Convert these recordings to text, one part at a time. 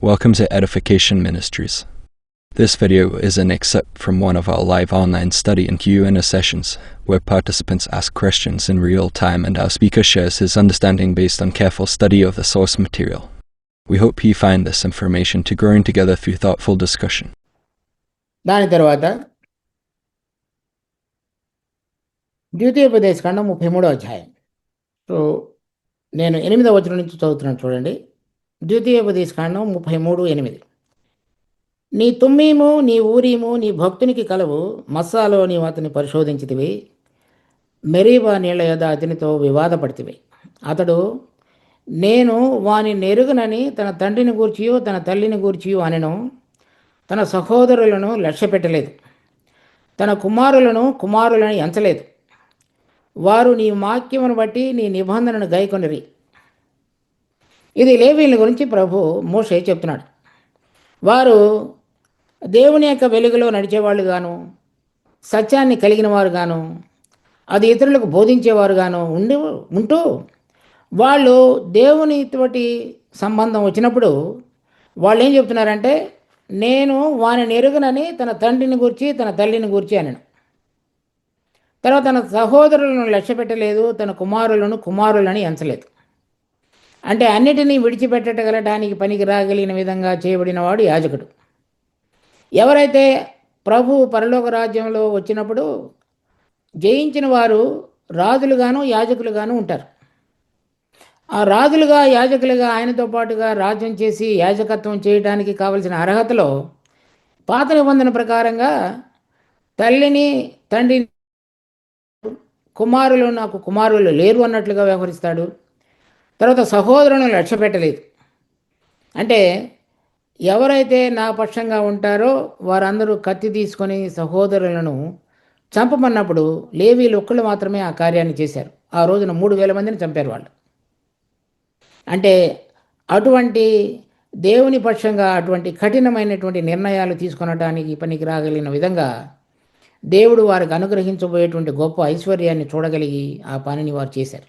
Welcome to Edification Ministries. This video is an excerpt from one of our live online study and Q&A sessions, where participants ask questions in real time and our speaker shares his understanding based on careful study of the source material. We hope you find this information to growing together through thoughtful discussion. దాని తర్వాత ద్వితీయోపదేశ ఖండం 33వ అధ్యాయం. So నేను 8వ వచనం నుంచి చదువుతున్నాను చూడండి. ద్వితీయోపదేశ ఖండం 33:8. నీ తుమ్మీము నీ ఊరీము నీ భక్తునికి కలవు, మస్సాలో నీవు అతన్ని పరిశోధించితివి, మెరీబా నీళ్ల యొద్ద అతనితో వివాదపడితివి. అతడు నేను వాని నెరుగునని తన తండ్రిని గూర్చియో తన తల్లిని గూర్చియో అనెను, తన సహోదరులను లక్ష్యపెట్టలేదు, తన కుమారులను ఎంచలేదు. వారు నీ వాక్యమును బట్టి నీ నిబంధనను గైకొనిరి. ఇది లేవీయుల గురించి ప్రభు మోషే చెప్తున్నాడు. వారు దేవుని యొక్క వెలుగులో నడిచేవాళ్ళు గాను, సత్యాన్ని కలిగిన వారు గాను, అది ఇతరులకు బోధించేవారు గాను ఉంటూ వాళ్ళు దేవునితోటి సంబంధం వచ్చినప్పుడు వాళ్ళు ఏం చెప్తున్నారంటే, నేను వాని నెరుగునని తన తండ్రిని గూర్చి తన తల్లిని గూర్చి అనను. తర్వాత తన సహోదరులను లక్ష్యపెట్టలేదు, తన కుమారులని ఎంచలేదు. అంటే అన్నిటినీ విడిచిపెట్టగలడానికి పనికి రాగలిగిన విధంగా చేయబడిన వాడు యాజకుడు. ఎవరైతే ప్రభు పరలోక రాజ్యంలో వచ్చినప్పుడు జయించిన వారు రాజులుగాను యాజకులుగాను ఉంటారు. ఆ రాజులుగా యాజకులుగా ఆయనతో పాటుగా రాజ్యం చేసి యాజకత్వం చేయడానికి కావలసిన అర్హతలో పాత నిబంధన ప్రకారంగా తల్లిని తండ్రిని నాకు కుమారులు లేరు అన్నట్లుగా వ్యవహరిస్తాడు. తర్వాత సహోదరులను లక్ష్యపెట్టలేదు. అంటే ఎవరైతే నా పక్షంగా ఉంటారో వారందరూ కత్తి తీసుకొని సహోదరులను చంపమన్నప్పుడు లేవీయులు ఒక్కళ్ళు మాత్రమే ఆ కార్యాన్ని చేశారు. ఆ రోజున 3,000 మందిని చంపారు వాళ్ళు. అంటే అటువంటి దేవుని పక్షంగా అటువంటి కఠినమైనటువంటి నిర్ణయాలు తీసుకొనడానికి పనికి రాగలిగిన విధంగా దేవుడు వారికి అనుగ్రహించబోయేటువంటి గొప్ప ఐశ్వర్యాన్ని చూడగలిగి ఆ పనిని వారు చేశారు.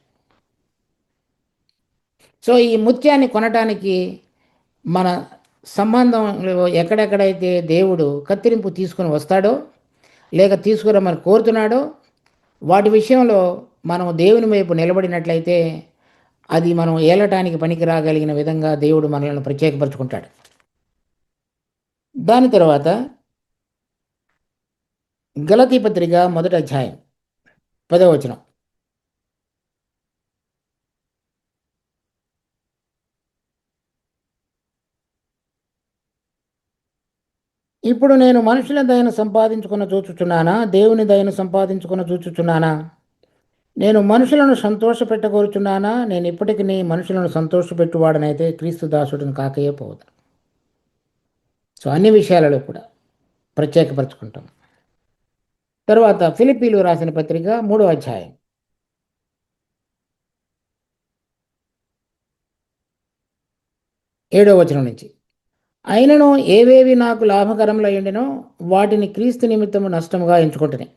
సో ఈ ముత్యాన్ని కొనటానికి మన సంబంధంలో ఎక్కడెక్కడైతే దేవుడు కత్తిరింపు తీసుకుని వస్తాడో లేక తీసుకురమ్మని కోరుతున్నాడో వాటి విషయంలో మనం దేవుని వైపు నిలబడినట్లయితే అది మనం ఏలటానికి పనికి రాగలిగిన విధంగా దేవుడు మనల్ని ప్రత్యేకపరుచుకుంటాడు. దాని తర్వాత గలతీ పత్రిక 1వ అధ్యాయం 10వ వచనం. ఇప్పుడు నేను మనుషుల దయను సంపాదించుకున్న చూచుచున్నానా, దేవుని దయను సంపాదించుకున్న చూచుచున్నానా? నేను మనుషులను సంతోషపెట్టగోరుచున్నానా? నేను ఇప్పటికీ మనుషులను సంతోషపెట్టువాడనైతే క్రీస్తు దాసుడిని కాకయే పోదు. సో అన్ని విషయాలలో కూడా ప్రత్యేకపరచుకుంటాం. తర్వాత ఫిలిప్పీలు రాసిన పత్రిక 3వ అధ్యాయం 7వ వచనం నుంచి. అయినను ఏవేవి నాకు లాభకరములై ఉండెనో వాటిని క్రీస్తు నిమిత్తము నష్టముగా ఎంచుకుంటున్నాయి.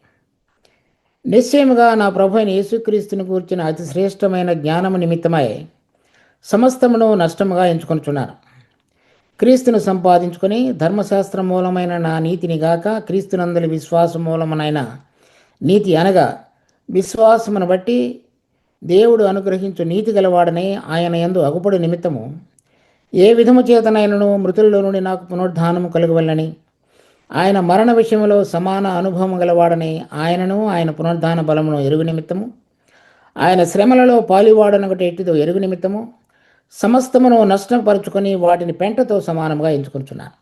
నిశ్చయముగా నా ప్రభు అయిన యేసుక్రీస్తుని కూర్చిన అతి శ్రేష్టమైన జ్ఞానము నిమిత్తమై సమస్తమును నష్టముగా ఎంచుకొనుచున్నాను. క్రీస్తును సంపాదించుకొని ధర్మశాస్త్రం మూలమైన నా నీతిని గాక క్రీస్తునందలి విశ్వాసం మూలమునైన నీతి అనగా విశ్వాసమును బట్టి దేవుడు అనుగ్రహించు నీతి గలవాడని ఆయన యందు అగుపడు నిమిత్తము ఏ విధము చేతనైనను మృతుల్లో నుండి నాకు పునరుద్ధానము కలుగవల్లని, ఆయన మరణ విషయంలో సమాన అనుభవం గలవాడని ఆయనను ఆయన పునరుద్ధాన బలమును ఎరుగు నిమిత్తము, ఆయన శ్రమలలో పాలివాడనొకటి ఎట్టిదో ఎరుగు నిమిత్తము సమస్తమును నష్టపరుచుకొని వాటిని పెంటతో సమానంగా ఎంచుకుంటున్నాను.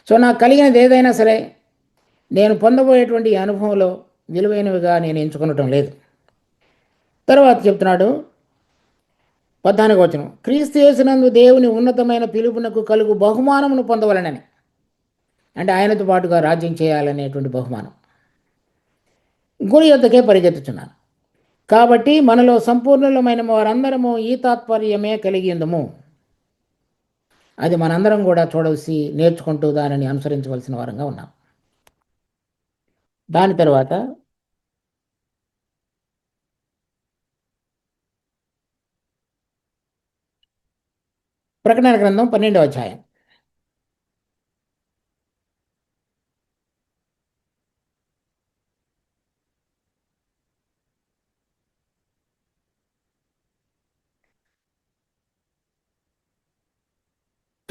సో నాకు కలిగినది ఏదైనా సరే నేను పొందబోయేటువంటి అనుభవంలో విలువైనవిగా నేను ఎంచుకొనటం లేదు. తర్వాత చెప్తున్నాడు 14వ వచనం. క్రీస్తు యేసునందు దేవుని ఉన్నతమైన పిలుపునకు కలుగు బహుమానమును పొందవలనని, అంటే ఆయనతో పాటుగా రాజ్యం చేయాలనేటువంటి బహుమానం గురి యొద్దకే పరిగెత్తుచున్నాను. కాబట్టి మనలో సంపూర్ణులమైన వారందరము ఈ తాత్పర్యమే కలిగి ఉందము. అది మనందరం కూడా చూడవలసి నేర్చుకుంటూ దానిని అనుసరించవలసిన వారంగా ఉన్నాం. దాని తర్వాత ప్రకటన గ్రంథం 12వ అధ్యాయం.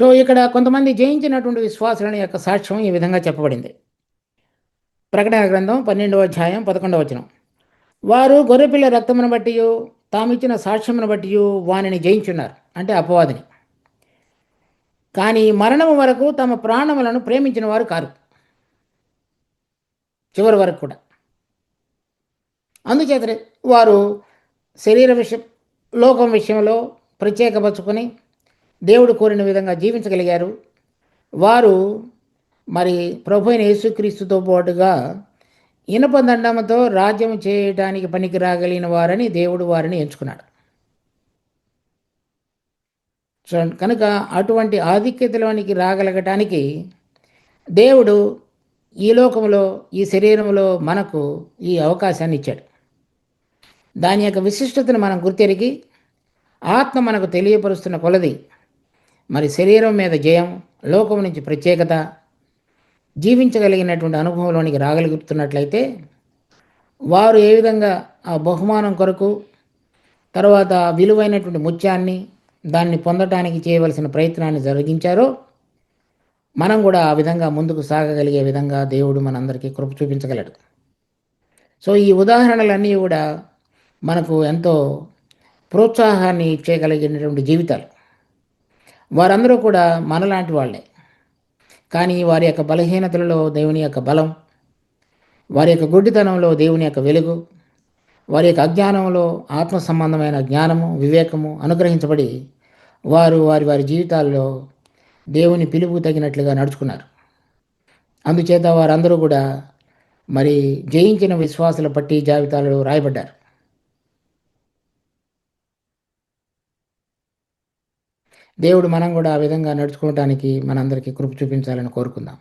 సో, ఇక్కడ కొంతమంది జయించినటువంటి విశ్వాసుల యొక్క సాక్ష్యం ఈ విధంగా చెప్పబడింది. ప్రకటన గ్రంథం 12వ అధ్యాయం 11వ వచనం. వారు గొర్రెపిల్ల రక్తమును బట్టియు తామిచ్చిన సాక్ష్యమును బట్టియు వానిని జయించున్నారు, అంటే అపవాదిని. కానీ మరణము వరకు తమ ప్రాణములను ప్రేమించిన వారు కారు, చివరి వరకు కూడా. అందుచేతనే వారు శరీర విషయం, లోకం విషయంలో ప్రత్యేకపరుచుకొని దేవుడు కోరిన విధంగా జీవించగలిగారు. వారు మరి ప్రభు అయిన యేసుక్రీస్తుతో పాటుగా ఇనప దండముతో రాజ్యం చేయడానికి పనికి రాగలిగిన వారని దేవుడు వారిని ఎంచుకున్నాడు. సో కనుక అటువంటి ఆధిక్యతలోనికి రాగలగటానికి దేవుడు ఈ లోకంలో, ఈ శరీరంలో మనకు ఈ అవకాశాన్ని ఇచ్చాడు. దాని యొక్క విశిష్టతను మనం గుర్తెరిగి ఆత్మ మనకు తెలియపరుస్తున్న కొలది మరి శరీరం మీద జయం, లోకం నుంచి ప్రత్యేకత, జీవించగలిగినటువంటి అనుభవంలోనికి రాగలుగుతున్నట్లయితే వారు ఏ విధంగా ఆ బహుమానం కొరకు, తర్వాత విలువైనటువంటి ముత్యాన్ని దాన్ని పొందటానికి చేయవలసిన ప్రయత్నాన్ని జరిగించారో మనం కూడా ఆ విధంగా ముందుకు సాగగలిగే విధంగా దేవుడు మనందరికీ కృప చూపించగలడు. సో ఈ ఉదాహరణలన్నీ కూడా మనకు ఎంతో ప్రోత్సాహాన్ని ఇచ్చేయగలిగినటువంటి జీవితాలు. వారందరూ కూడా మనలాంటి వాళ్ళే, కానీ వారి యొక్క బలహీనతలలో దేవుని యొక్క బలం, వారి యొక్క గుడ్డితనంలో దేవుని యొక్క వెలుగు, వారి యొక్క అజ్ఞానంలో ఆత్మ సంబంధమైన జ్ఞానము, వివేకము అనుగ్రహించబడి వారు వారి వారి జీవితాల్లో దేవుని పిలుపు తగినట్లుగా నడుచుకున్నారు. అందుచేత వారందరూ కూడా మరి జయించిన విశ్వాసుల పట్టి జాబితాలలో రాయబడ్డారు. దేవుడు మనం కూడా ఆ విధంగా నడుచుకోవడానికి మనందరికీ కృప చూపించాలని కోరుకుందాం.